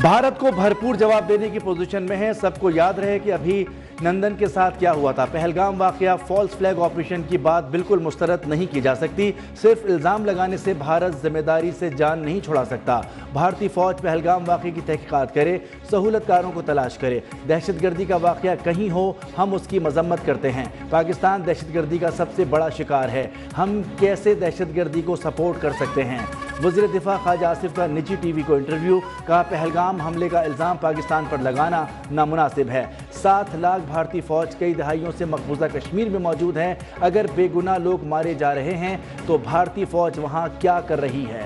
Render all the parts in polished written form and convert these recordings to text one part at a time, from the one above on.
भारत को भरपूर जवाब देने की पोजीशन में है। सबको याद रहे कि अभी नंदन के साथ क्या हुआ था। पहलगाम वाकया फॉल्स फ्लैग ऑपरेशन की बात बिल्कुल मुस्तरद नहीं की जा सकती। सिर्फ इल्ज़ाम लगाने से भारत जिम्मेदारी से जान नहीं छुड़ा सकता। भारतीय फौज पहलगाम वाकये की तहकीकात करे, सहूलतकारों को तलाश करे। दहशतगर्दी का वाकया कहीं हो, हम उसकी मजम्मत करते हैं। पाकिस्तान दहशतगर्दी का सबसे बड़ा शिकार है। हम कैसे दहशतगर्दी को सपोर्ट कर सकते हैं। वज़ीर दिफा ख्वाजा आसिफ का निजी टीवी को इंटरव्यू। कहा, पहलगाम हमले का इल्ज़ाम पाकिस्तान पर लगाना नामुनासिब है। 7 लाख भारतीय फौज कई दहाइयों से मकबूजा कश्मीर में मौजूद है। अगर बेगुनाह लोग मारे जा रहे हैं तो भारतीय फौज वहां क्या कर रही है।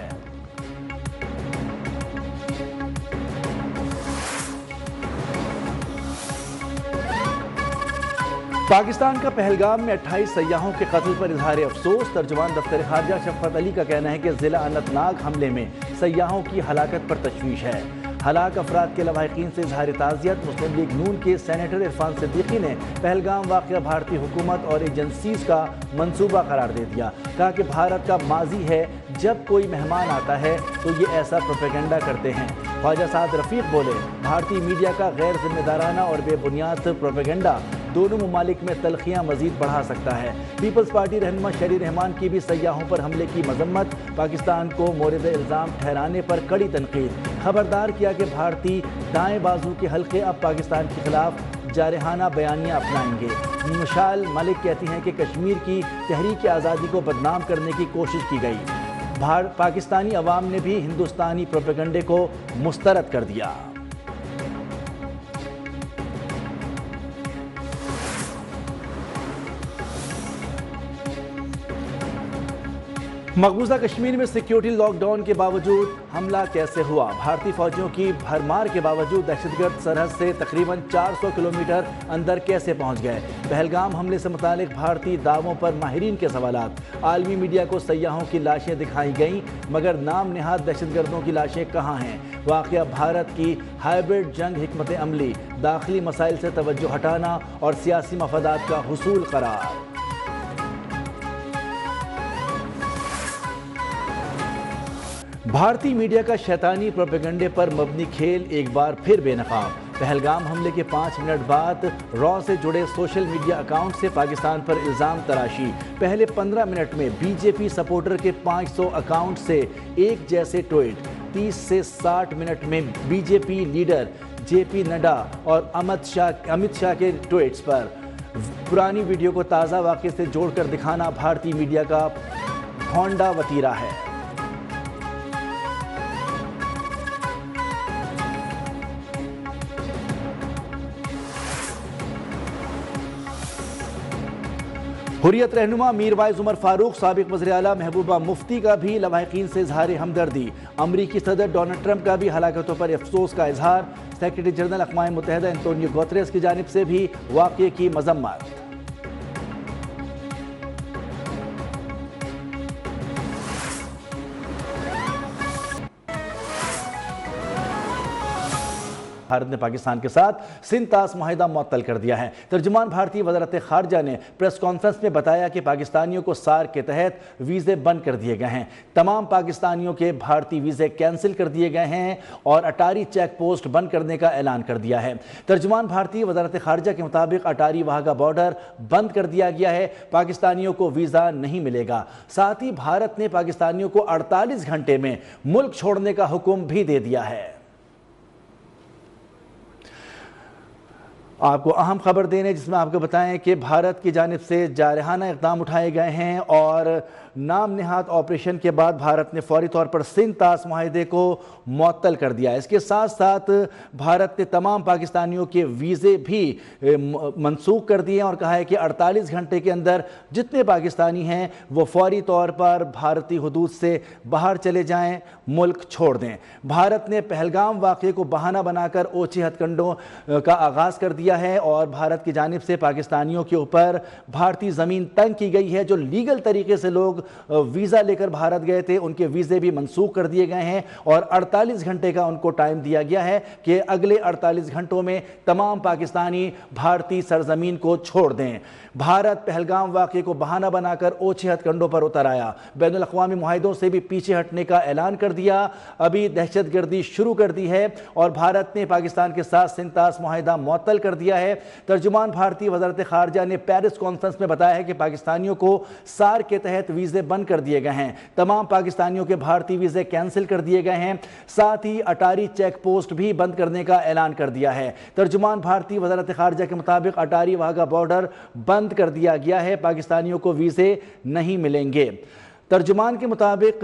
पाकिस्तान का पहलगाम में 28 सयाहों के कत्ल पर इजहार अफसोस। तर्जुमान दफ्तर खारजा शफकत अली का कहना है कि जिला अनंतनाग हमले में सयाहों की हलाकत पर तशवीश है। हलाक अफराद के लवाहिकीन से इजहार ताज़ियत। मुस्लिम लीग नून के सेनेटर इरफान सिद्दीकी ने पहलगाम वाक़या भारतीय हुकूमत और एजेंसीज का मंसूबा करार दे दिया। कहा कि भारत का माजी है, जब कोई मेहमान आता है तो ये ऐसा प्रोपेगेंडा करते हैं। ख्वाजा साद रफ़ीक बोले, भारतीय मीडिया का गैर जिम्मेदाराना और बेबुनियाद प्रोपेगेंडा दोनों ममालिक में तलखियाँ मजीद बढ़ा सकता है। पीपल्स पार्टी रहनुमा शहरी रहमान की भी सयाहों पर हमले की मजम्मत। पाकिस्तान को मोरद इल्ज़ाम ठहराने पर कड़ी तनकीद। खबरदार किया कि भारतीय दाएं बाजू के हल्के अब पाकिस्तान के खिलाफ जारहाना बयानियाँ अपनाएंगे। मिशाल मलिक कहती हैं कि कश्मीर की तहरीक आज़ादी को बदनाम करने की कोशिश की गई। पाकिस्तानी अवाम ने भी हिंदुस्तानी प्रोपेगेंडे को मुस्तरद कर दिया। मकबूजा कश्मीर में सिक्योरिटी लॉकडाउन के बावजूद हमला कैसे हुआ। भारतीय फौजियों की भरमार के बावजूद दहशतगर्द सरहद से तकरीबन 400 किलोमीटर अंदर कैसे पहुंच गए। पहलगाम हमले से मुतालिक भारतीय दावों पर माहिरीन के सवालात। आलमी मीडिया को सयाहों की लाशें दिखाई गईं, मगर नाम निहाद दहशतगर्दों की लाशें कहाँ हैं। वाक़या भारत की हाइब्रिड जंग हिकमत अमली, दाखिली मसाइल से तवज्जो हटाना और सियासी मफादात का हुसूल करार। भारतीय मीडिया का शैतानी प्रोपेगेंडे पर मबनी खेल एक बार फिर बेनकाब। पहलगाम हमले के 5 मिनट बाद रॉ से जुड़े सोशल मीडिया अकाउंट से पाकिस्तान पर इल्ज़ाम तराशी। पहले 15 मिनट में बीजेपी सपोर्टर के 500 अकाउंट से एक जैसे ट्वीट। 30 से 60 मिनट में बीजेपी लीडर जेपी नड्डा और अमित शाह के ट्वीट्स पर पुरानी वीडियो को ताज़ा वाक़े से जोड़कर दिखाना भारतीय मीडिया का होंडा वतीरा है। हुर्रियत रहनुमा मीरवाइज उमर फारूक, साबिक वज़ीर आला महबूबा मुफ्ती का भी लवाहिकीन से इजहार हमदर्दी। अमरीकी सदर डोनाल्ड ट्रंप का भी हलाकतों पर अफसोस का इजहार। सेक्रेटरी जनरल अक़वाम मुत्तहिदा एंटोनियो गुतेरेस की जानिब से भी वाक़ये की मजम्मत। भारत ने पाकिस्तान के साथ सिंध तास मुआहिदा मुअत्तल कर दिया है। तर्जुमान भारतीय वज़ारत खारजा ने प्रेस कॉन्फ्रेंस में बताया कि पाकिस्तानियों को सार्क के तहत वीज़े बंद कर दिए गए हैं। तमाम पाकिस्तानियों के भारतीय वीज़े कैंसिल कर दिए गए हैं और अटारी चेक पोस्ट बंद करने का ऐलान कर दिया है। तर्जुमान भारतीय वज़ारत खारजा के मुताबिक अटारी वाघा बॉर्डर बंद कर दिया गया है। पाकिस्तानियों को वीज़ा नहीं मिलेगा। साथ ही भारत ने पाकिस्तानियों को 48 घंटे में मुल्क छोड़ने का हुक्म भी दे दिया है। आपको अहम खबर देने जिसमें आपको बताएं कि भारत की जानिब से जारहाना इक़दाम उठाए गए हैं और नाम निहाद ऑपरेशन के बाद भारत ने फौरी तौर पर सिंध तास मुआहिदे को मुअत्तल कर दिया। इसके साथ साथ भारत ने तमाम पाकिस्तानियों के वीज़े भी मनसूख कर दिए और कहा है कि 48 घंटे के अंदर जितने पाकिस्तानी हैं वो फौरी तौर पर भारतीय हुदूद से बाहर चले जाएं, मुल्क छोड़ दें। भारत ने पहलगाम वाक़ये को बहाना बनाकर ओछे हथकंडों का आगाज़ कर दिया है और भारत की जानिब से पाकिस्तानियों के ऊपर भारतीय ज़मीन तंग की गई है। जो लीगल तरीके से लोग वीज़ा लेकर भारत गए थे उनके वीज़े भी मनसूख कर दिए गए हैं और 48 घंटे का उनको टाइम दिया गया है कि अगले 48 घंटों में तमाम पाकिस्तानी भारतीय सरजमीन को छोड़ दें। भारत पहलगाम वाक़े को बहाना बनाकर ओछे हथकंडों पर उतर आया, बैनुल अक़वामी मुआहिदों से भी पीछे हटने का ऐलान कर दिया। अभी दहशतगर्दी शुरू कर दी है और भारत ने पाकिस्तान के साथ सिंतास मुआहिदा मुअत्तल कर दिया है। तर्जुमान भारतीय वज़ारत ख़ारजा ने पेरिस कॉन्फ्रेंस में बताया है कि पाकिस्तानियों को सार के तहत वीज़े बंद कर दिए गए हैं, तमाम पाकिस्तानियों के भारतीय वीज़े कैंसिल कर दिए गए हैं, साथ ही अटारी चेक पोस्ट भी बंद करने का ऐलान कर दिया है। तर्जुमान भारतीय वज़ारत ख़ारजा के मुताबिक अटारी वाघा बॉर्डर बंद कर दिया गया है, पाकिस्तानियों को वीज़े नहीं मिलेंगे। तर्जुमान के मुताबिक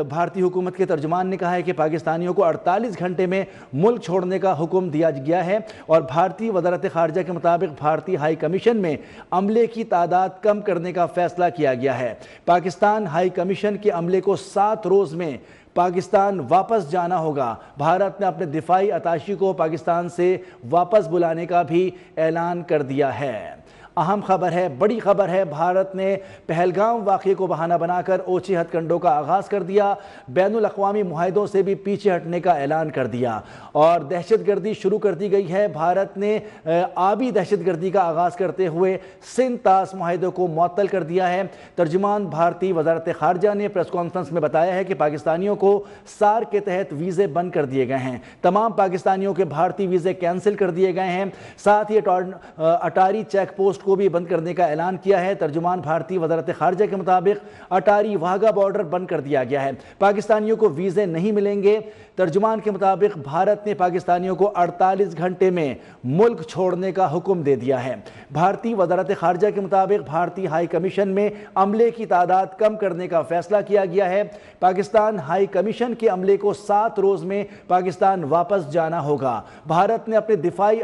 भारतीय हुकूमत के तर्जुमान ने कहा है कि पाकिस्तानियों को 48 घंटे में मुल्क छोड़ने का हुक्म दिया गया है और भारतीय वज़ारत ख़ारजा के मुताबिक भारतीय हाई कमीशन में अमले की तादाद कम करने का फ़ैसला किया गया है। पाकिस्तान हाई कमीशन के अमले को 7 रोज़ में पाकिस्तान वापस जाना होगा। भारत ने अपने दिफाई अताशी को पाकिस्तान से वापस बुलाने का भी ऐलान कर दिया है। अहम खबर है, बड़ी खबर है, भारत ने पहलगाम वाक़े को बहाना बनाकर ओछे हथकंडों का आगाज़ कर दिया, बैनुल अक़वामी मुआहिदों से भी पीछे हटने का ऐलान कर दिया और दहशतगर्दी शुरू कर दी गई है। भारत ने आबी दहशतगर्दी का आगाज़ करते हुए सिंतास मुआहिदे को मुअत्तल कर दिया है। तर्जुमान भारतीय वज़ारत ख़ारजा ने प्रेस कॉन्फ्रेंस में बताया है कि पाकिस्तानियों को सार के तहत वीज़े बंद कर दिए गए हैं, तमाम पाकिस्तानियों के भारतीय वीज़े कैंसिल कर दिए गए हैं, साथ ही अटारी चेक पोस्ट को भी बंद करने का ऐलान किया है। तर्जुमान भारतीय वज़ारत ख़ारजा के मुताबिक अटारी वाघा बॉर्डर बंद कर दिया गया है, पाकिस्तानियों को वीज़े नहीं मिलेंगे। तर्जुमान के मुताबिक भारत ने पाकिस्तानियों को 48 घंटे में मुल्क छोड़ने का हुक्म दे दिया है। भारतीय वज़ारत ख़ारजा के मुताबिक भारतीय हाई कमीशन में अमले की तादाद कम करने का फ़ैसला किया गया है। पाकिस्तान हाई कमीशन के अमले को 7 रोज़ में पाकिस्तान वापस जाना होगा। भारत ने अपने दिफाई